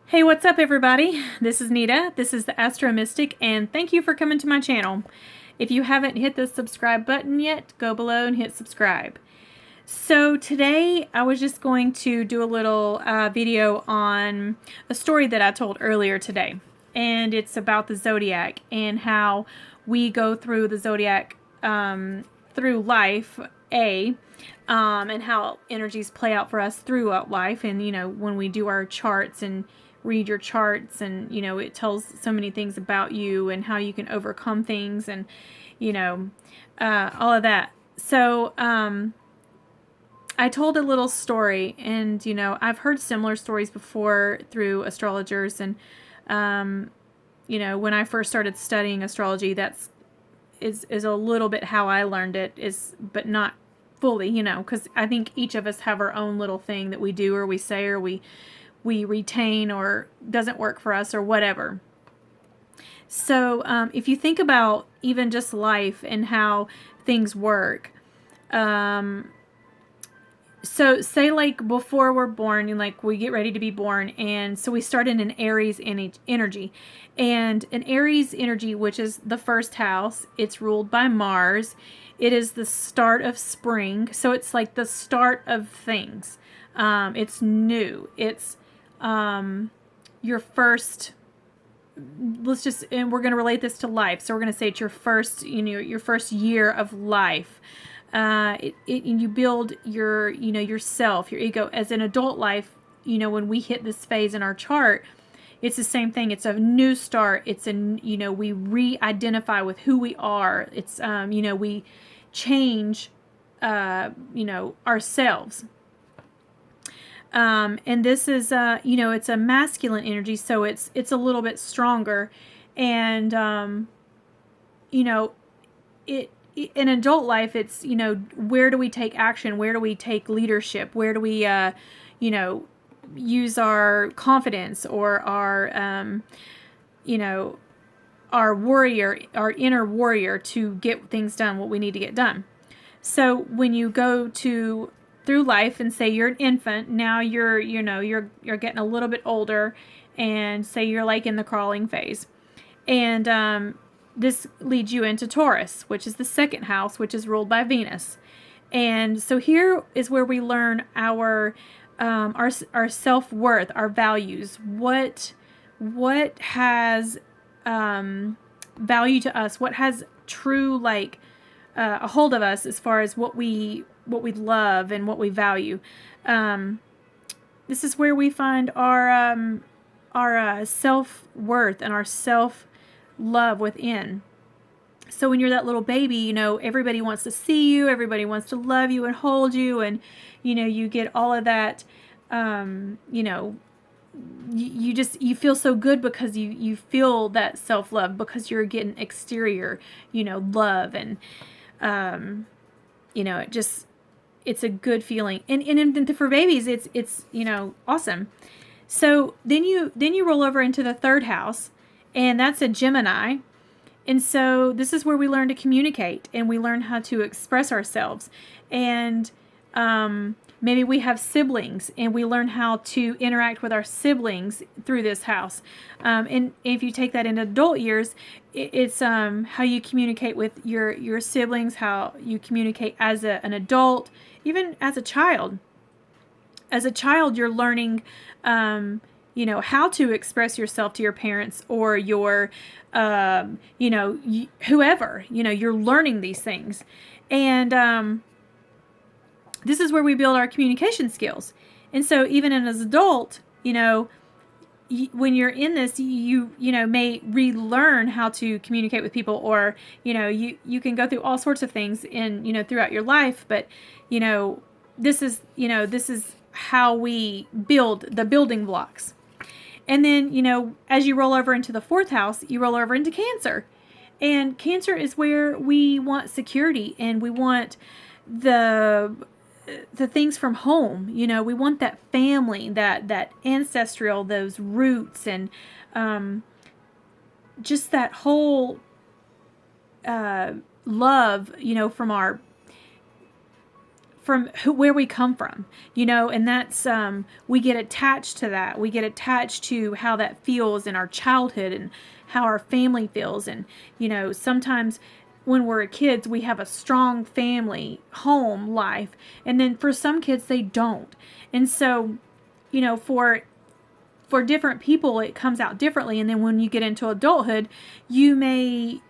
Hey, what's up, everybody? This is Nita. This is the Astro Mystic, and thank you for coming to my channel. If you haven't hit the subscribe button yet, go below and hit subscribe. So today I was just going to do a little video on a story that I told earlier today, and it's about the zodiac and how we go through the zodiac through life, and how energies play out for us throughout life. And when we do our charts and read your charts, and it tells so many things about you and how you can overcome things, and all of that. So I told a little story, and I've heard similar stories before through astrologers, and when I first started studying astrology, is a little bit how I learned it, but not fully, because I think each of us have our own little thing that we do or we say or we retain or doesn't work for us or whatever. So if you think about even just life and how things work, so say like before we're born, and like we get ready to be born, and so we start in an Aries energy, and an Aries energy, which is the first house, it's ruled by Mars. It is the start of spring, so it's like the start of things. It's new. It's your first. And we're going to relate this to life. So we're going to say it's your first, your first year of life. You build your, yourself, your ego as an adult life. When we hit this phase in our chart, it's the same thing. It's a new start. It's we re-identify with who we are. It's, we change, ourselves. And this is, it's a masculine energy, so it's a little bit stronger. And, in adult life, it's, where do we take action? Where do we take leadership? Where do we, use our confidence or our, our warrior, our inner warrior to get things done, what we need to get done. So when you go through life and say you're an infant, now you're getting a little bit older, and say you're like in the crawling phase. And this leads you into Taurus, which is the second house, which is ruled by Venus. And so here is where we learn our self-worth, our values. What has value to us? What has true a hold of us as far as what we love and what we value. This is where we find our self-worth and our self-love within. So when you're that little baby, everybody wants to see you, everybody wants to love you and hold you, and you get all of that. You feel so good because you feel that self-love, because you're getting exterior, love, and it's a good feeling. And for babies, it's awesome. So then you roll over into the third house, and that's a Gemini. And so this is where we learn to communicate, and we learn how to express ourselves. And maybe we have siblings, and we learn how to interact with our siblings through this house. And if you take that into adult years, it's how you communicate with your siblings, how you communicate as an adult, even as a child. As a child, you're learning, how to express yourself to your parents or your, whoever. You're learning these things. And this is where we build our communication skills. And so even as an adult, when you're in this, you may relearn how to communicate with people, or you can go through all sorts of things in throughout your life. But this is how we build the building blocks. And then as you roll over into the fourth house, you roll over into Cancer. And Cancer is where we want security, and we want the things from home. We want that family, that ancestral, those roots, and just that whole love, from where we come from, and that's, we get attached to that. We get attached to how that feels in our childhood and how our family feels. And, sometimes when we're kids, we have a strong family, home life. And then for some kids, they don't. And so, for different people, it comes out differently. And then when you get into adulthood, you may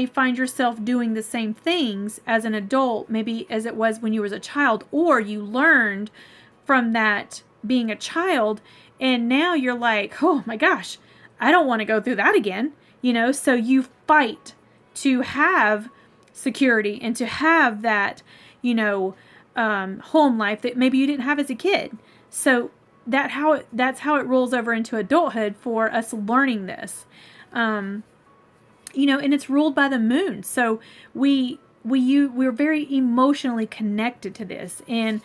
find yourself doing the same things as an adult, maybe as it was when you were a child, or you learned from that being a child, and now you're like, oh my gosh, I don't want to go through that again, so you fight to have security and to have that, home life that maybe you didn't have as a kid. So that's how it rolls over into adulthood for us learning this. And it's ruled by the moon. So we're very emotionally connected to this. And,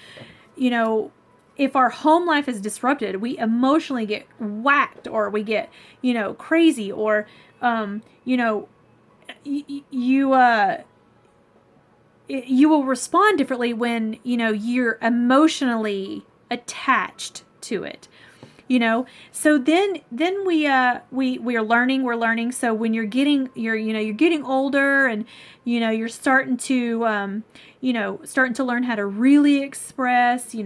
if our home life is disrupted, we emotionally get whacked, or we get, crazy, or, you will respond differently when, you're emotionally attached to it. So then we're learning. So when you're getting older, and you're starting to learn how to really express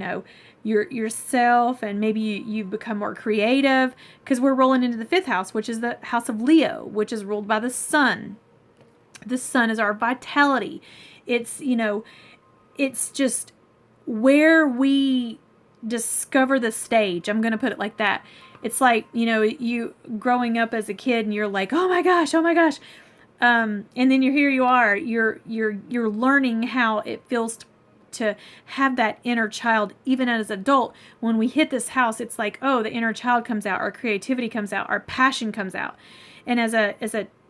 yourself, and maybe you become more creative, because we're rolling into the 5th house, which is the house of Leo, which is ruled by the sun. The sun is our vitality. It's it's just where we discover the stage. I'm going to put it like that. It's like, you growing up as a kid, and you're like, oh my gosh. And then here you are, you're learning how it feels to have that inner child. Even as an adult, when we hit this house, it's like, oh, the inner child comes out, our creativity comes out, our passion comes out. And as a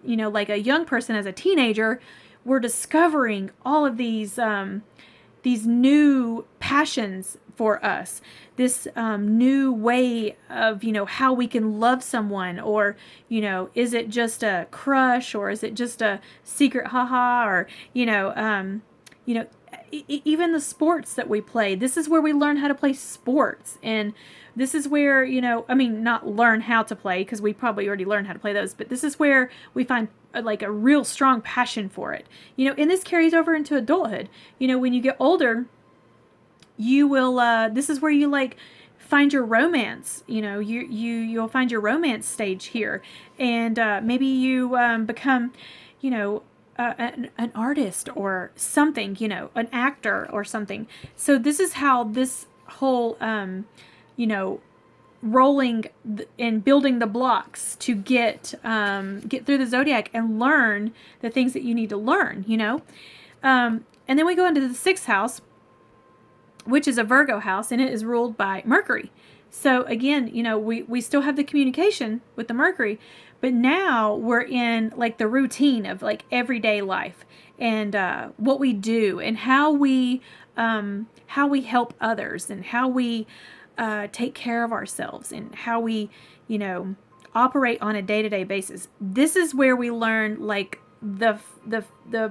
like a young person, as a teenager, we're discovering all of these new passions for us, this new way of, how we can love someone, or, is it just a crush, or is it just a secret haha, or, even the sports that we play. This is where we learn how to play sports. And this is where, not learn how to play, because we probably already learned how to play those, but this is where we find like a real strong passion for it. And this carries over into adulthood. When you get older, you will, this is where you find your romance. You'll find your romance stage here. And maybe you become, an artist or something, an actor or something. So this is how this whole, rolling and building the blocks to get through the zodiac and learn the things that you need to learn, and then we go into the 6th house, which is a Virgo house, and it is ruled by Mercury. So again, we still have the communication with the Mercury, but now we're in like the routine of like everyday life, and what we do, and how we help others, and how we take care of ourselves, and how we, operate on a day-to-day basis. This is where we learn like the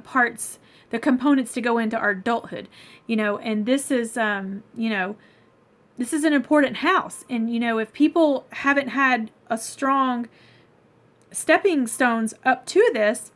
parts, the components to go into our adulthood, and this is, this is an important house. And, if people haven't had a strong stepping stones up to this,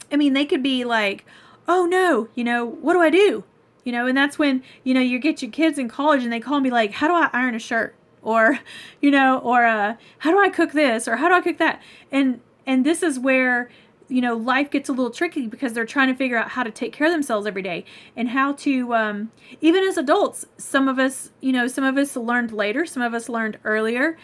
they could be like, oh no, what do I do? And that's when, you get your kids in college, and they call me like, how do I iron a shirt? Or, how do I cook this? Or how do I cook that? And this is where, life gets a little tricky, because they're trying to figure out how to take care of themselves every day, and how to, even as adults, some of us learned later, some of us learned earlier.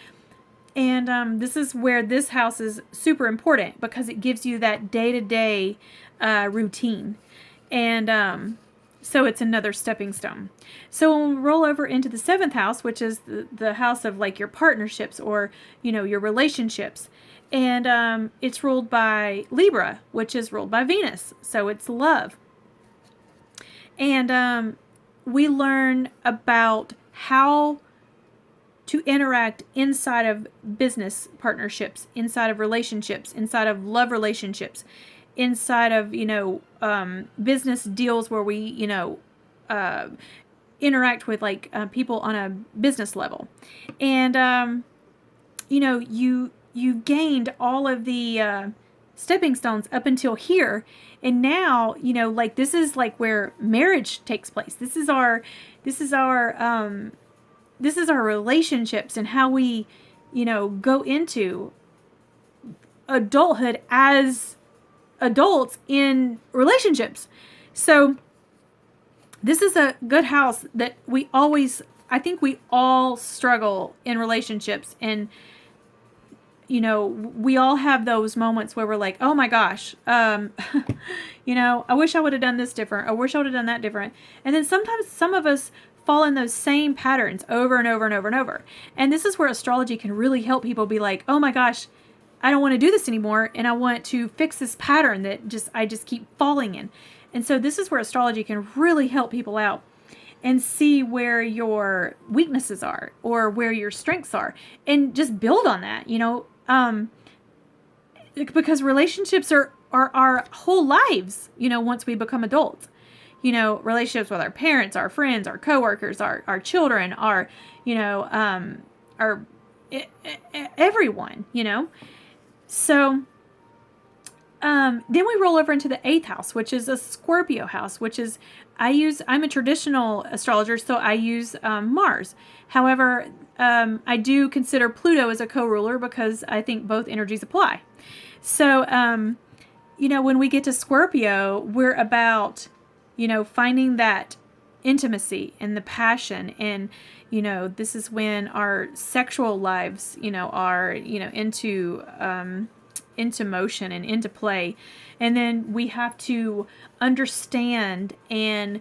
And this is where this house is super important, because it gives you that day-to-day routine. And so it's another stepping stone. So when we roll over into the 7th house, which is the house of like your partnerships, or, your relationships. And it's ruled by Libra, which is ruled by Venus. So it's love. And we learn about how to interact inside of business partnerships, inside of relationships, inside of love relationships, inside of, business deals where we, interact with like people on a business level. And you've gained all of the stepping stones up until here, and now like this is like where marriage takes place. This is our relationships and how we go into adulthood as adults in relationships. So this is a good house that I think we all struggle in relationships, and we all have those moments where we're like, oh my gosh, I wish I would have done this different. I wish I would have done that different. And then sometimes some of us fall in those same patterns over and over and over and over. And this is where astrology can really help people be like, oh my gosh, I don't want to do this anymore, and I want to fix this pattern that I just keep falling in. And so this is where astrology can really help people out and see where your weaknesses are or where your strengths are, and just build on that, because relationships are our whole lives, once we become adults. Relationships with our parents, our friends, our coworkers, our children, our everyone, So then we roll over into the 8th house, which is a Scorpio house, which is, I'm a traditional astrologer, so I use Mars. However, I do consider Pluto as a co-ruler because I think both energies apply. So, when we get to Scorpio, we're about, finding that intimacy and the passion, and this is when our sexual lives are into motion and into play. And then we have to understand the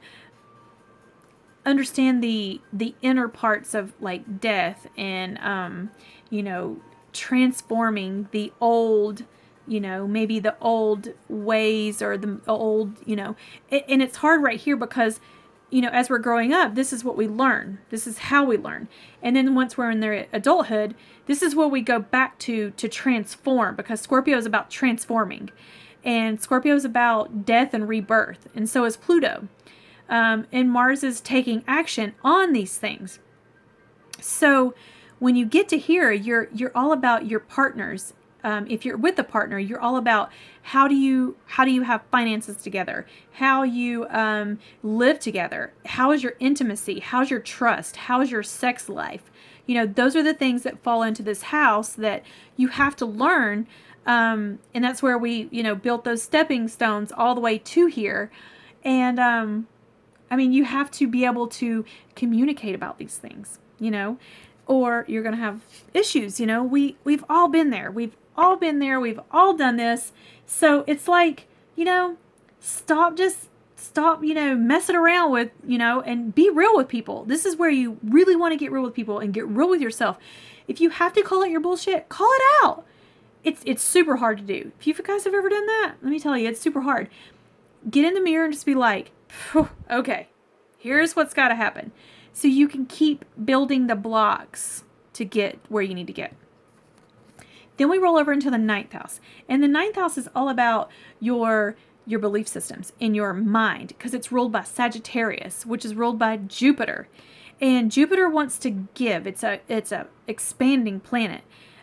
inner parts of like death, and transforming the old, maybe the old ways or the old, and it's hard right here because as we're growing up, this is what we learn. This is how we learn. And then once we're in their adulthood, this is where we go back to transform, because Scorpio is about transforming. And Scorpio is about death and rebirth. And so is Pluto. And Mars is taking action on these things. So when you get to here, you're all about your partners. If you're with a partner, you're all about how do you have finances together, how you live together, how is your intimacy, how's your trust, how's your sex life. Those are the things that fall into this house that you have to learn, and that's where we built those stepping stones all the way to here. And you have to be able to communicate about these things, or you're going to have issues. We've all been there. We've all been there. We've all done this. So it's like, stop messing around with, and be real with people. This is where you really want to get real with people and get real with yourself. If you have to call out your bullshit, call it out. It's super hard to do. If you guys have ever done that, let me tell you, it's super hard. Get in the mirror and just be like, okay, here's what's got to happen. So you can keep building the blocks to get where you need to get. Then we roll over into the 9th house. And the 9th house is all about your belief systems in your mind, because it's ruled by Sagittarius, which is ruled by Jupiter. And Jupiter wants to give. It's a expanding planet.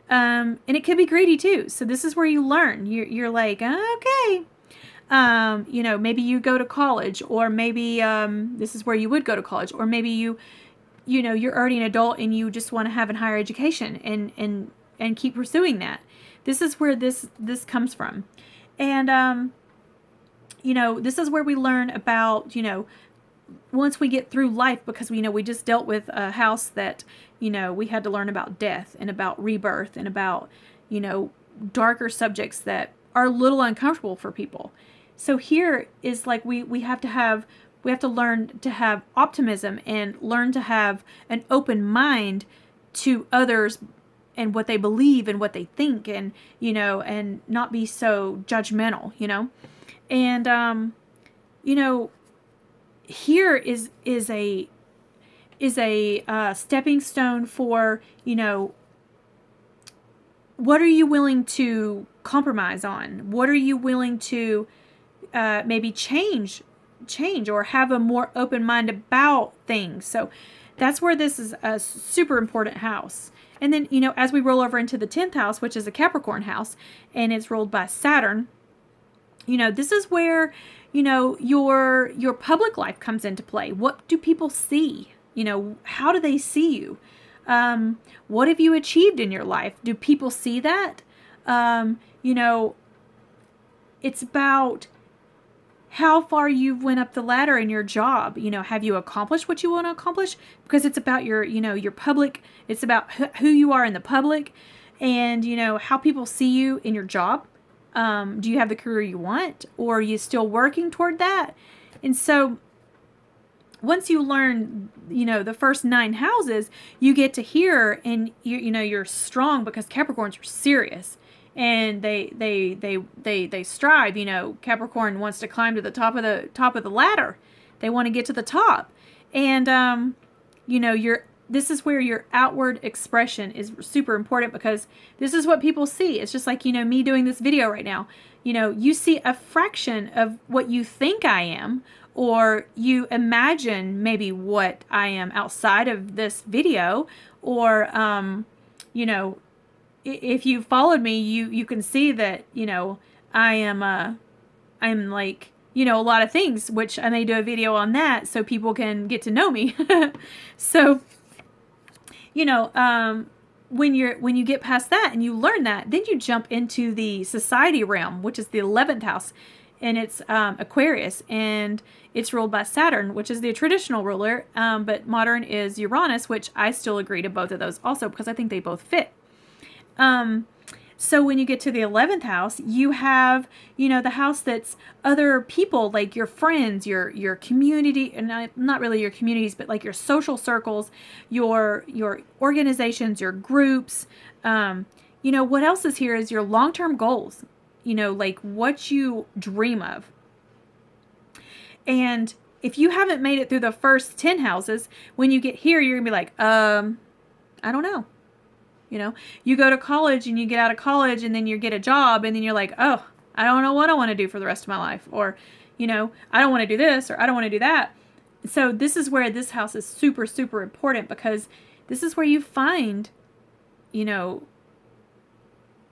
And it could be greedy too. So this is where you learn. You're like, okay. Maybe you go to college, or maybe this is where you would go to college, or maybe you're already an adult and you just want to have a higher education and keep pursuing that. This is where this comes from. And this is where we learn about, once we get through life, because we just dealt with a house that we had to learn about death and about rebirth and about darker subjects that are a little uncomfortable for people. So here is like we have to learn to have optimism and learn to have an open mind to others and what they believe and what they think, and and not be so judgmental, and here is a stepping stone for what are you willing to compromise on? What are you willing to maybe change change or have a more open mind about things. So that's where this is a super important house. And then, as we roll over into the 10th house, which is a Capricorn house, and it's ruled by Saturn, this is where, your public life comes into play. What do people see? How do they see you? What have you achieved in your life? Do people see that? It's about how far you've went up the ladder in your job. Have you accomplished what you want to accomplish? Because it's about your public. It's about who you are in the public, and how people see you in your job. Do you have the career you want, or are you still working toward that? And so once you learn, the first 9 houses, you get to hear, and you're strong, because Capricorns are serious. And they strive. Capricorn wants to climb to the top of the ladder. They want to get to the top, and this is where your outward expression is super important, because this is what people see. It's just like me doing this video right now. You see a fraction of what you think I am, or you imagine maybe what I am outside of this video, or if you followed me, you can see that, I'm like, a lot of things, which I may do a video on that so people can get to know me. So, when you get past that and you learn that, then you jump into the society realm, which is the 11th house, and it's Aquarius, and it's ruled by Saturn, which is the traditional ruler, but modern is Uranus, which I still agree to both of those also, because I think they both fit. So when you get to the 11th house, you have, the house that's other people, like your friends, your community, and not really your communities, but like your social circles, your organizations, your groups. What else is here is your long-term goals, like what you dream of. And if you haven't made it through the first 10 houses, when you get here, you're gonna be like, I don't know. You go to college and you get out of college, and then you get a job, and then you're like, oh, I don't know what I want to do for the rest of my life. Or, I don't want to do this, or I don't want to do that. So this is where this house is super, super important, because this is where you find,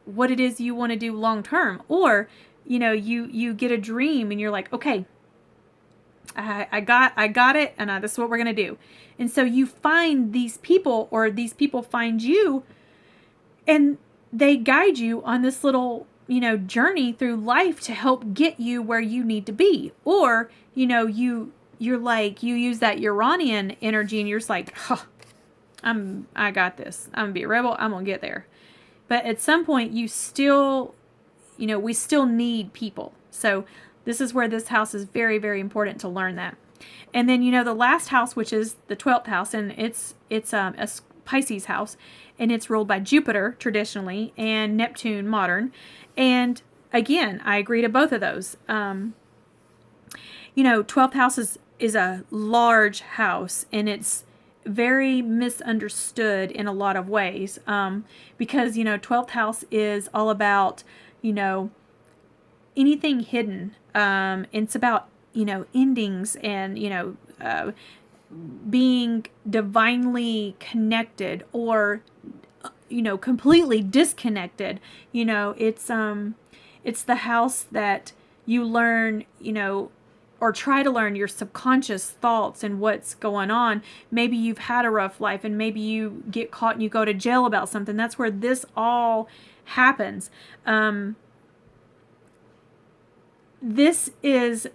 what it is you want to do long term. Or, you get a dream and you're like, okay, I got it, and this is what we're going to do. And so you find these people, or these people find you, and they guide you on this little, journey through life to help get you where you need to be. Or, you're like, you use that Uranian energy, and you're just like, I got this. I'm going to be a rebel. I'm going to get there. But at some point, you still, we still need people. So this is where this house is very, very important to learn that. And then, the last house, which is the 12th house, and it's a Pisces house, and it's ruled by Jupiter traditionally and Neptune modern. And again, I agree to both of those. 12th house is a large house, and it's very misunderstood in a lot of ways, because 12th house is all about anything hidden. It's about endings, and being divinely connected, or completely disconnected. It's the house that you learn, or try to learn your subconscious thoughts and what's going on. Maybe you've had a rough life, and maybe you get caught and you go to jail about something. That's where this all happens. This is,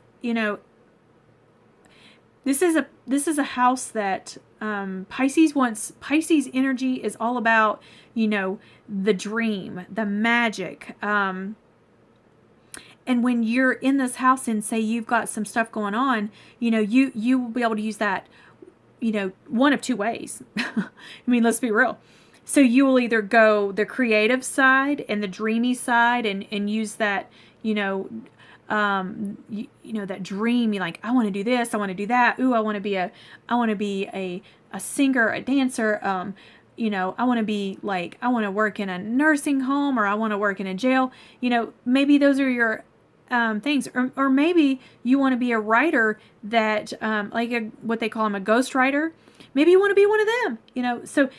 this is a house that Pisces energy is all about, the dream, the magic. And when you're in this house, and say you've got some stuff going on, you will be able to use that, one of two ways. I mean, let's be real. So you will either go the creative side and the dreamy side, and use that, that dream. You're like, I want to do this, I want to do that. Ooh, I want to be a singer, a dancer. I want to be like, I want to work in a nursing home, or I want to work in a jail. Maybe those are your things, or maybe you want to be a writer that, what they call them, a ghost writer. Maybe you want to be one of them, so,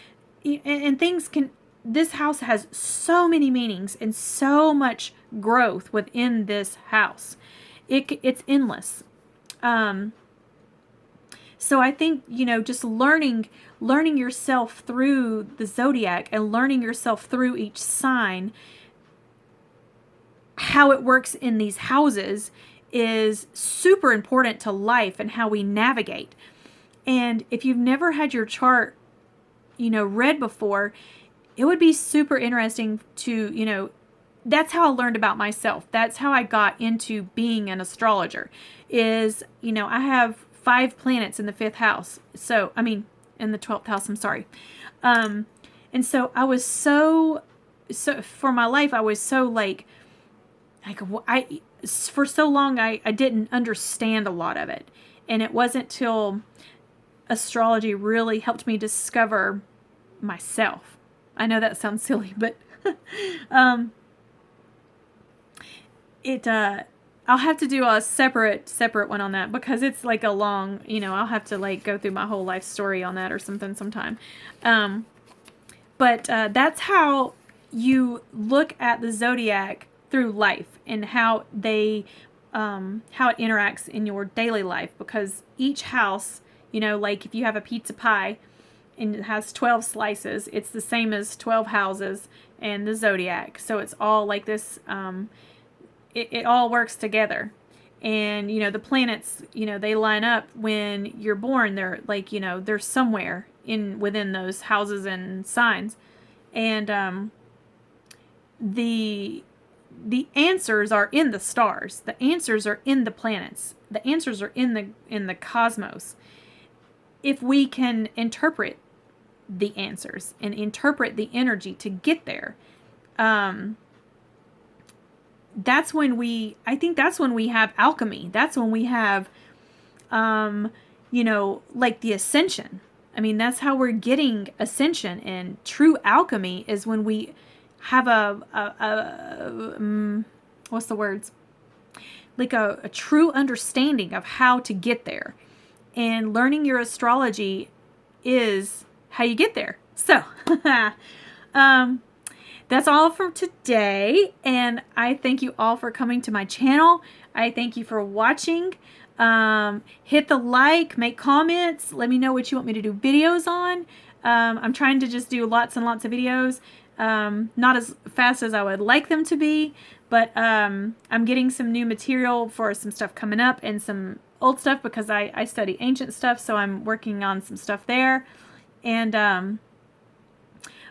and things can, this house has so many meanings and so much growth within this house. It's endless. So I think, just learning yourself through the zodiac and learning yourself through each sign, how it works in these houses, is super important to life and how we navigate. And if you've never had your chart, read before, it would be super interesting to, that's how I learned about myself. That's how I got into being an astrologer, is, I have 5 planets in the 5th house. So, in the 12th house, I'm sorry. And so I was so for my life, I was so for so long, I didn't understand a lot of it. And it wasn't till astrology really helped me discover myself. I know that sounds silly, but I'll have to do a separate one on that, because it's like a long, I'll have to go through my whole life story on that or something sometime. But that's how you look at the zodiac through life, and how how it interacts in your daily life, because each house, if you have a pizza pie and it has 12 slices, it's the same as 12 houses and the zodiac. So it's all like this, it all works together. And, the planets, they line up when you're born. They're they're somewhere within those houses and signs. And the answers are in the stars. The answers are in the planets. The answers are in the cosmos. If we can interpret the answers and interpret the energy to get there, that's when I think that's when we have alchemy. That's when we have, the ascension. That's how we're getting ascension. And true alchemy is when we have what's the words? Like a true understanding of how to get there. And learning your astrology is how you get there. So, that's all for today, and I thank you all for coming to my channel. I thank you for watching. Hit the like, make comments, let me know what you want me to do videos on. I'm trying to just do lots and lots of videos, not as fast as I would like them to be, but I'm getting some new material for some stuff coming up, and some old stuff, because I study ancient stuff, so I'm working on some stuff there. And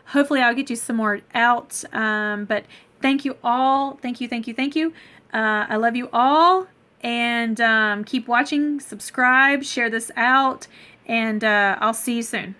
hopefully I'll get you some more out. But thank you all. Thank you. I love you all. And keep watching, subscribe, share this out, and I'll see you soon.